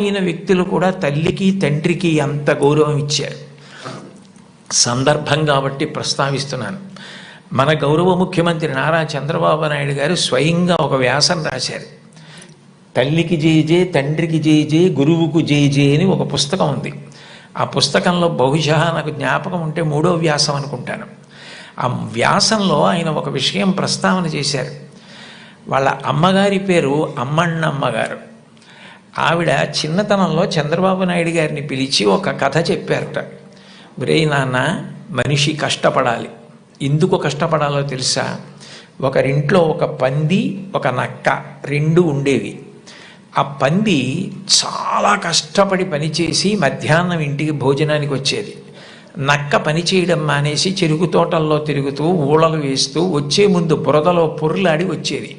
అయిన వ్యక్తులు కూడా తల్లికి తండ్రికి అంత గౌరవం ఇచ్చారు. సందర్భం కాబట్టి ప్రస్తావిస్తున్నాను. మన గౌరవ ముఖ్యమంత్రి నారా చంద్రబాబు నాయుడు గారు స్వయంగా ఒక వ్యాసం రాశారు. తల్లికి జేజే, తండ్రికి జేజే, గురువుకు జేజే అని ఒక పుస్తకం ఉంది. ఆ పుస్తకంలో బహుశా నాకు జ్ఞాపకం ఉంటే 3వ వ్యాసం అనుకుంటాను. ఆ వ్యాసంలో ఆయన ఒక విషయం ప్రస్తావన చేశారు. వాళ్ళ అమ్మగారి పేరు అమ్మಣ್ಣమ్మ గారు. ఆవిడ చిన్నతనంలో చంద్రబాబు నాయుడు గారిని పిలిచి ఒక కథ చెప్పారట. ఒరేయ్ నాన్న, మనిషి కష్టపడాలి. ఎందుకు కష్టపడాలో తెలుసా? ఒకరింట్లో ఒక పంది, ఒక నక్క 2 ఉండేవి. ఆ పంది చాలా కష్టపడి పనిచేసి మధ్యాహ్నం ఇంటికి భోజనానికి వచ్చేది. నక్క పని చేయడం మానేసి చెరుకు తోటల్లో తిరుగుతూ ఊళలు వేస్తూ వచ్చే ముందు బురదలో పొర్లాడి వచ్చేది.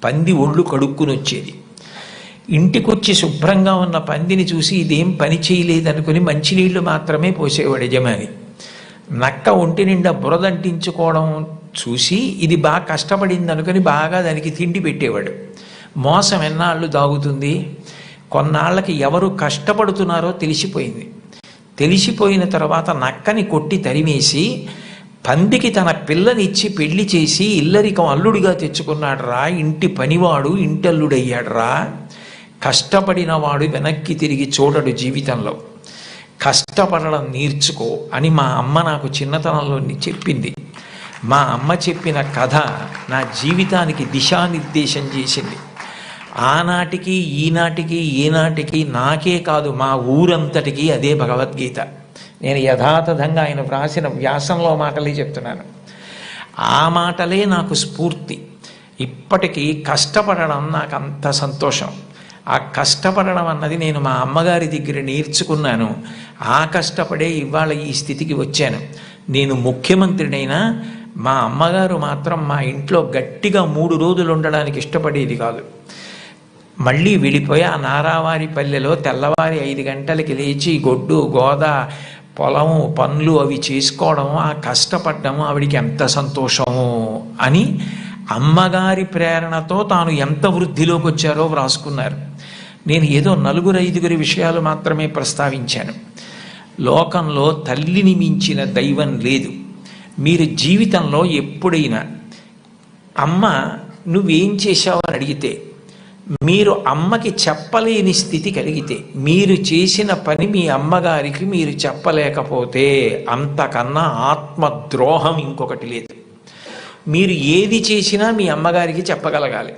పంది ఒళ్ళు కడుక్కుని వచ్చేది. ఇంటికొచ్చి శుభ్రంగా ఉన్న పందిని చూసి ఇదేం పని చేయలేదనుకుని మంచినీళ్లు మాత్రమే పోసేవాడు యజమాని. నక్క ఒంటి నిండా బురదంటించుకోవడం చూసి ఇది బాగా కష్టపడింది అనుకుని బాగా దానికి తిండి పెట్టేవాడు. మోసం ఎన్నాళ్ళు దాగుతుంది? కొన్నాళ్ళకి ఎవరు కష్టపడుతున్నారో తెలిసిపోయింది. తెలిసిపోయిన తర్వాత నక్కని కొట్టి తరిమేసి పందికి తన పిల్లనిచ్చి పెళ్లి చేసి ఇల్లరికం అల్లుడిగా తెచ్చుకున్నాడు రా. ఇంటి పనివాడు ఇంటల్లుడయ్యాడు రా. కష్టపడిన వాడు వెనక్కి తిరిగి చూడడు జీవితంలో. కష్టపడడం నేర్చుకో అని మా అమ్మ నాకు చిన్నతనంలో చెప్పింది. మా అమ్మ చెప్పిన కథ నా జీవితానికి దిశానిర్దేశం చేసింది. ఆనాటికి ఈనాటికి ఏనాటికి నాకే కాదు మా ఊరంతటికి అదే భగవద్గీత. నేను యథాతథంగా ఆయన వ్రాసిన వ్యాసంలో మాటలే చెప్తున్నాను. ఆ మాటలే నాకు స్ఫూర్తి. ఇప్పటికీ కష్టపడడం నాకు అంత సంతోషం. ఆ కష్టపడడం అన్నది నేను మా అమ్మగారి దగ్గర నేర్చుకున్నాను. ఆ కష్టపడే ఇవాళ ఈ స్థితికి వచ్చాను. నేను ముఖ్యమంత్రినైనా మా అమ్మగారు మాత్రం మా ఇంట్లో గట్టిగా 3 రోజులు ఉండడానికి ఇష్టపడేది కాదు. మళ్ళీ వెళ్ళిపోయి ఆ నారావారి పల్లెలో తెల్లవారి 5 గంటలకి లేచి గొడ్డు గోద పొలము పనులు అవి చేసుకోవడము, ఆ కష్టపడ్డము ఆవిడికి ఎంత సంతోషము అని అమ్మగారి ప్రేరణతో తాను ఎంత వృద్ధిలోకి వచ్చారో వ్రాసుకున్నారు. నేను ఏదో 4-5 విషయాలు మాత్రమే ప్రస్తావించాను. లోకంలో తల్లిని మించిన దైవం లేదు. మీరు జీవితంలో ఎప్పుడైనా అమ్మ నువ్వేం చేశావు అని అడిగితే, మీరు అమ్మకి చెప్పలేని స్థితి కలిగితే, మీరు చేసిన పని మీ అమ్మగారికి మీరు చెప్పలేకపోతే అంతకన్నా ఆత్మద్రోహం ఇంకొకటి లేదు. మీరు ఏది చేసినా మీ అమ్మగారికి చెప్పగలగాలి.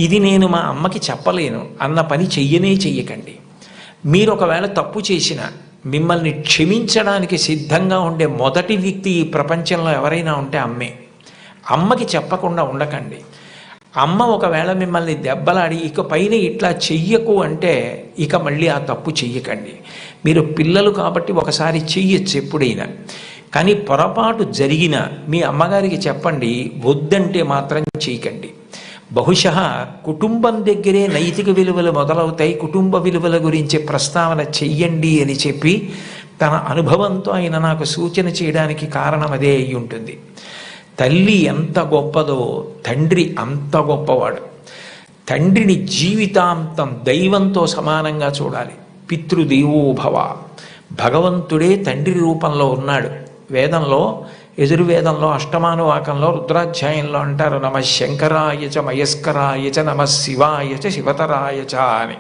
ఇది నేను మా అమ్మకి చెప్పలేను అన్న పని చెయ్యకండి. మీరు ఒకవేళ తప్పు చేసినా మిమ్మల్ని క్షమించడానికి సిద్ధంగా ఉండే మొదటి వ్యక్తి ఈ ప్రపంచంలో ఎవరైనా ఉంటే అమ్మే. అమ్మకి చెప్పకుండా ఉండకండి. అమ్మ ఒకవేళ మిమ్మల్ని దెబ్బలాడి ఇక పైన ఇట్లా చెయ్యకు అంటే ఇక మళ్ళీ ఆ తప్పు చెయ్యకండి. మీరు పిల్లలు కాబట్టి ఒకసారి చెయ్యొచ్చు ఎప్పుడైనా, కానీ పొరపాటు జరిగిన మీ అమ్మగారికి చెప్పండి. వద్దంటే మాత్రం చేయకండి. బహుశా కుటుంబం దగ్గరే నైతిక విలువలు మొదలవుతాయి. కుటుంబ విలువల గురించి ప్రస్తావన చెయ్యండి అని చెప్పి తన అనుభవంతో ఆయన నాకు సూచన చేయడానికి కారణం అదే అయి ఉంటుంది. తల్లి ఎంత గొప్పదో తండ్రి అంత గొప్పవాడు. తండ్రిని జీవితాంతం దైవంతో సమానంగా చూడాలి. పితృదేవోభవ, భగవంతుడే తండ్రి రూపంలో ఉన్నాడు. వేదంలో యజుర్వేదంలో అష్టమానువాకంలో రుద్రాధ్యాయంలో అంటారు, నమ శంకరాయచ మయస్కరాయచ నమ శివాయచ శివతరాయచ అని.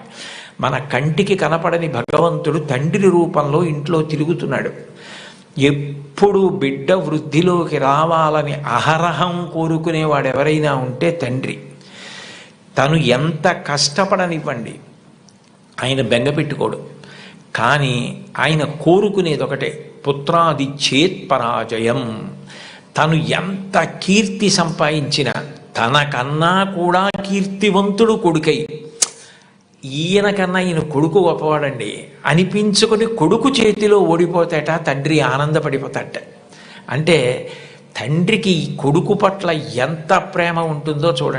మన కంటికి కనపడని భగవంతుడు తండ్రి రూపంలో ఇంట్లో తిరుగుతున్నాడు. ఎప్పుడు బిడ్డ వృద్ధిలోకి రావాలని అహరహం కోరుకునేవాడు ఎవరైనా ఉంటే తండ్రి. తను ఎంత కష్టపడనివ్వండి, ఆయన బెంగ పెట్టుకోడు. కానీ ఆయన కోరుకునేది ఒకటే, పుత్రాది చేత్ పరాజయం. తను ఎంత కీర్తి సంపాదించినా తనకన్నా కూడా కీర్తివంతుడు కొడుకై, ఈయన కన్నా ఈయన కొడుకు గొప్పవాడండి అనిపించుకొని కొడుకు చేతిలో ఓడిపోతాట తండ్రి ఆనందపడిపోతాట. అంటే తండ్రికి కొడుకు పట్ల ఎంత ప్రేమ ఉంటుందో చూడండి.